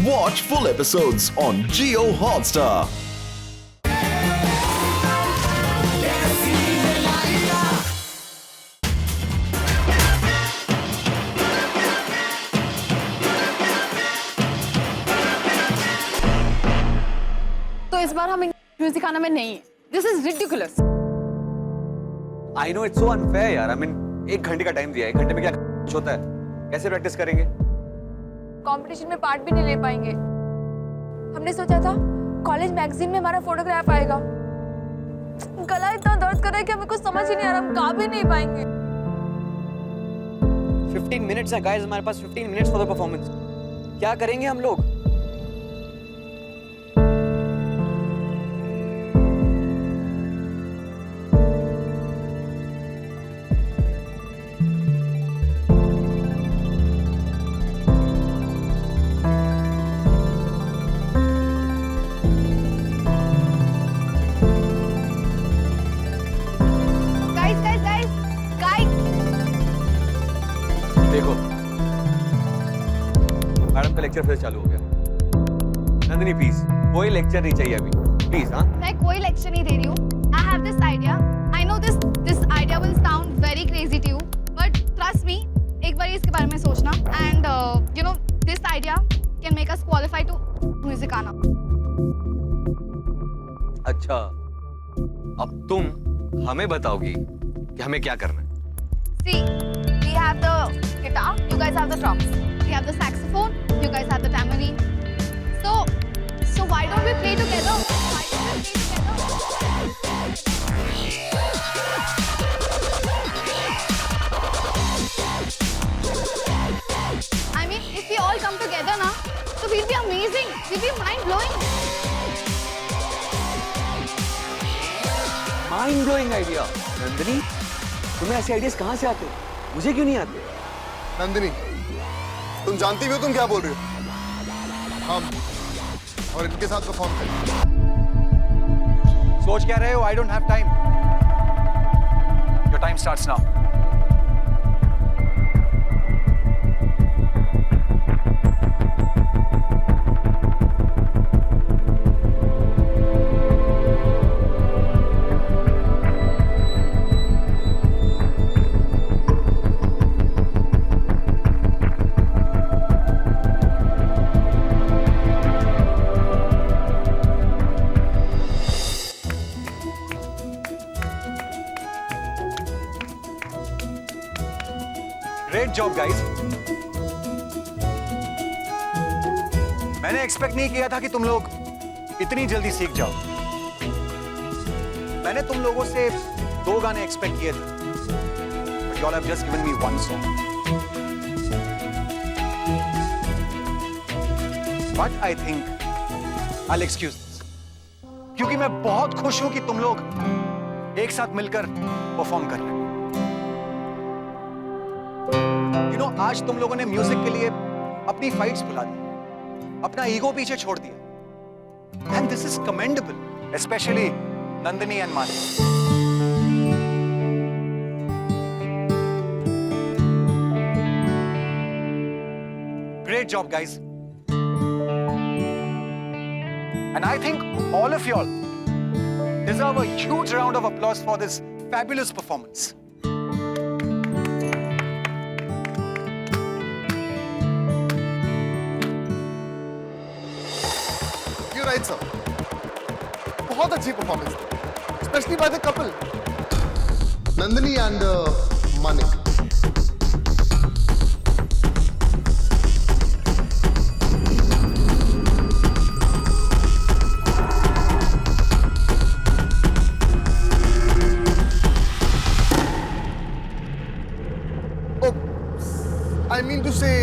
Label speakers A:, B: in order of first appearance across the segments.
A: Watch full episodes on Jio Hotstar.
B: तो इस बार हम म्यूजिक आना में नहीं है। This is ridiculous.
C: I know it's so unfair यार। I mean, 1 घंटे का टाइम दिया है, 1 घंटे में क्या होता है? कैसे प्रैक्टिस करेंगे?
D: कंपटीशन में पार्ट भी नहीं ले पाएंगे। हमने सोचा था कॉलेज मैगजीन में हमारा फोटोग्राफ आएगा। गला इतना दर्द कर रहा है कि हमें कुछ समझ ही नहीं आ रहा, हम गा भी नहीं पाएंगे।
C: 15 मिनट्स है गाइस, हमारे पास 15 मिनट्स फॉर द परफॉर्मेंस। क्या करेंगे हम लोग? देखो मैडम का लेक्चर फिर चालू हो गया। नंदिनी प्लीज, कोई लेक्चर नहीं चाहिए अभी, प्लीज। हाँ,
B: मैं कोई लेक्चर नहीं दे रही हूँ। I have this idea. I know this idea will sound very crazy to you, but trust me, एक बार इसके बारे में सोचना, and you know this idea can make us qualify to music आना।
C: अच्छा, अब तुम हमें बताओगी कि हमें क्या करना है।
B: See, we have the guitar, you guys have the drums. We have the saxophone, you guys have the tambourine. So why don't we play together? Why don't we play together? I mean, if we all come together na, so we'll be amazing. We'll be mind-blowing.
C: Mind blowing idea. Nandini, तुम्हें ऐसे ideas कहाँ से आते हैं? मुझे क्यों नहीं आते?
E: नंदिनी, तुम जानती भी हो तुम क्या बोल रही हो? हम और इनके साथ परफॉर्म करें।
C: सोच क्या रहे हो? I don't have time. Your time starts now. Great job, guys. मैंने एक्सपेक्ट नहीं किया था कि तुम लोग इतनी जल्दी सीख जाओ। मैंने तुम लोगों से 2 गाने एक्सपेक्ट किए थे, but you all have just given me 1 song. But I think I'll excuse this, क्योंकि मैं बहुत खुश हूं कि तुम लोग एक साथ मिलकर परफॉर्म कर रहे हो। आज तुम लोगों ने म्यूजिक के लिए अपनी फाइट्स भुला दी, अपना ईगो पीछे छोड़ दिया, and this is commendable, specially Nandini and Mani. Great job guys, and I think all of you all deserve a huge round of applause for this fabulous performance.
E: Right sir, बहुत अच्छी performance, specially by the couple Nandini and Manik. Oh, I mean to say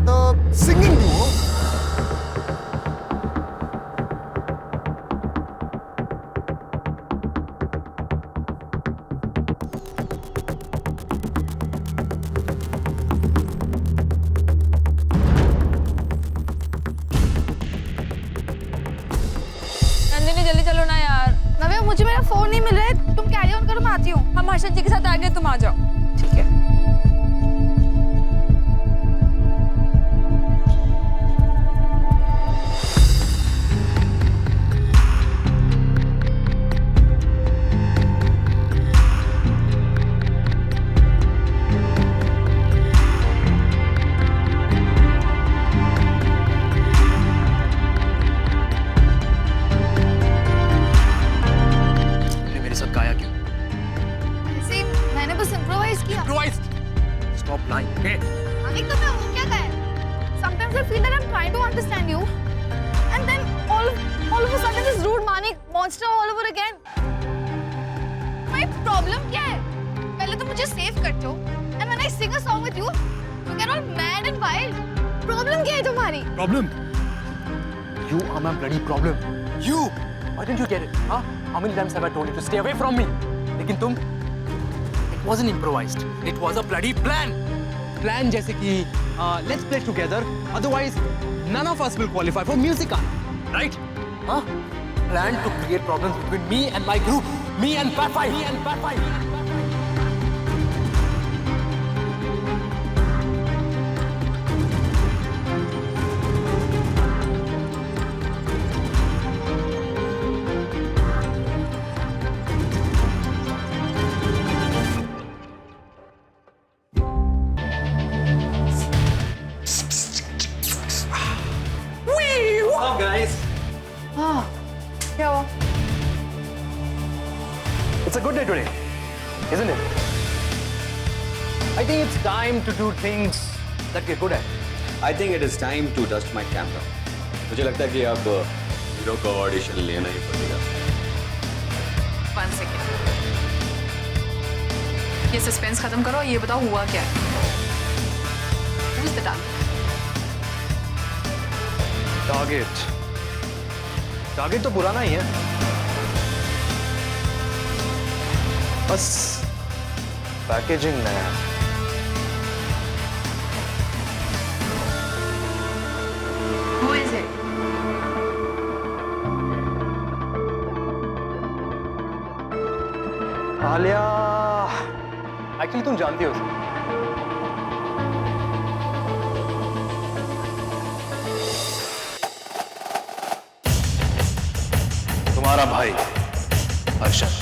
E: the singing duo.
B: मुझे मेरा phone नहीं मिल रहा है, तुम carry on करो, मैं आती हूँ।
D: हम हर्षद जी के साथ आ गए, तुम आ जाओ।
B: ठीक है। feel that I'm trying to understand you, and then all of a sudden this rude manic monster all over again. My problem क्या है? पहले तो मुझे save करते हो, and when I sing a song with you, you get all mad and wild. Problem क्या है तुम्हारी?
C: Problem? You are my bloody problem. You! Why didn't you get it? Huh? How many times have I told you to stay away from me? लेकिन तुम? It wasn't improvised. It was a bloody plan. Plan जैसे कि let's play together. Otherwise, none of us will qualify for Musica. Right? Huh? Plan to create problems between me and my group. Me and Pat 5. Me and Pat 5.
B: क्या हुआ?
C: It's a good day today, isn't it? I think it's time to do things that we're good at.
F: I think it is time to dust my camera. मुझे लगता है कि अब hero का audition लेना ही पड़ेगा.
D: One second. ये suspense खत्म करो, ये बताओ हुआ क्या है? Who's the target?
C: टारगेट तो पुराना ही है, बस पैकेजिंग नया.
D: Who is it?
C: Alia, actually तुम जानती हो उसे. तुम्हारा भाई Harshad.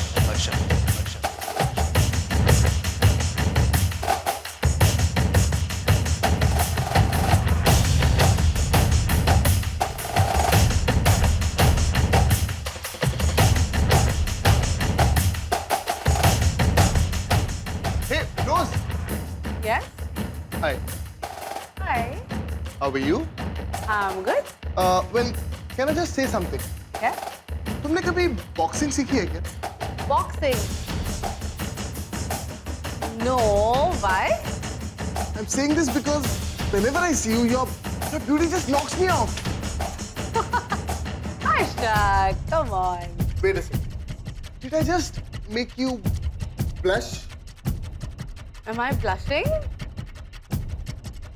E: Hey, Rose.
D: Yes.
E: Hi.
D: Hi.
E: How are you?
D: I'm good.
E: Well, can I just say something?
D: Yeah.
E: तुमने कभी बॉक्सिंग सीखी है क्या?
D: Boxing. No. Why?
E: I'm saying this because whenever I see you, your beauty just knocks me out.
D: Hashtag. Come on.
E: Wait a second. Did I just make you blush?
D: Am I blushing?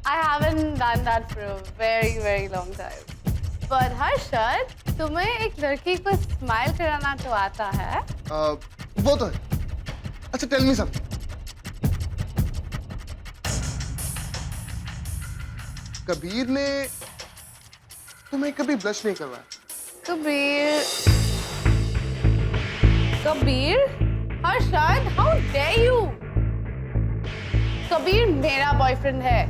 D: I haven't done that for a very, very long time. But Harshad, तुम्हें एक लड़की को smile कराना तो आता है?
E: वो तो है. अच्छा, tell me something. कबीर ने तुम्हें कभी ब्लश नहीं करवाया?
D: Kabir? Harshad, how dare you? Kabir मेरा बॉयफ्रेंड है.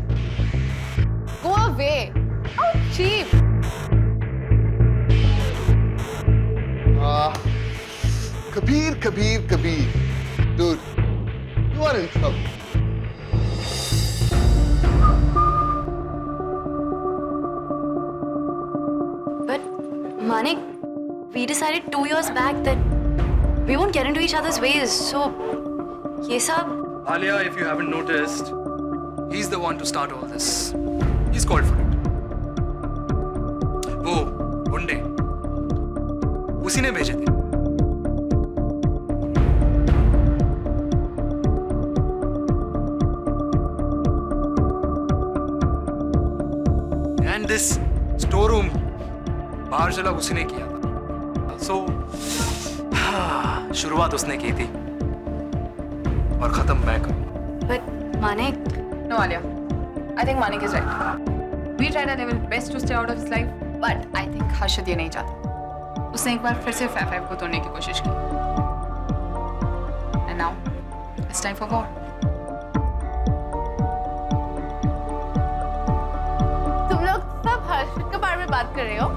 D: Go away. How cheap.
E: Kabir. Dude, you are in trouble.
G: But, Manik, we decided 2 years back that we won't get into each other's ways, so ये सब.
H: Alia, if you haven't noticed, he's the one to start all this. He's called for it. वो गुंडे उसी ने भेजे थे. And this storeroom बाहर चला उसी ने किया था. So शुरुआत उसने की थी और खत्म मैं करूँ.
G: But, Manik.
D: No, Alia. I think Manik is right. We tried our level best to stay out of his life, but I think Harshad ये नहीं चाहता. उसने एक बार फिर से 5-5 को तोड़ने की कोशिश की. And now, it's time for war. तुम लोग सब हर्षद के बारे में बात कर रहे हो?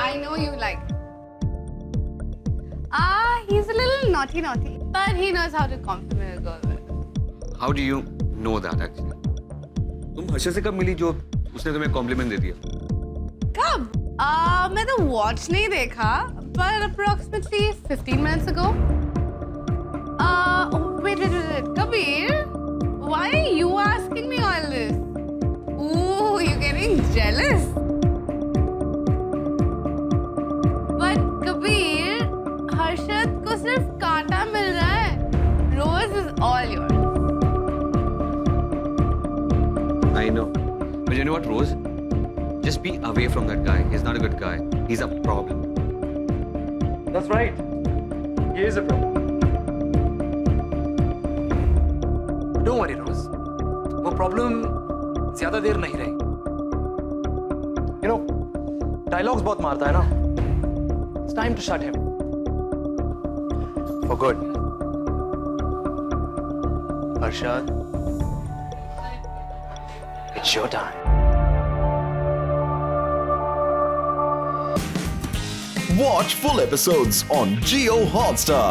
B: I know you like. He's a little naughty, but he knows how to compliment a girl.
F: How do you know that actually. तुम हर्षद से कब मिली जो उसने तुम्हें कॉम्प्लीमेंट दे दिया?
I: कब? मैं तो वॉच नहीं देखा, but approximately 15 minutes ago. Wait, Kabir, why are you asking me all this? Ooh, you're getting jealous. But Kabir, Harshad को सिर्फ कांटा मिल रहा है. Rose is all yours.
F: I know. But you know what, Rose? Just be away from that guy. He's not a good guy. He's a problem.
H: That's right. He is a problem.
C: Don't worry, Rose. वो problem ज्यादा देर नहीं रही. You know, dialogues बहुत मारता है ना. It's time to shut him. For good. Arshad, it's your time.
A: Watch full episodes on Geo Hotstar.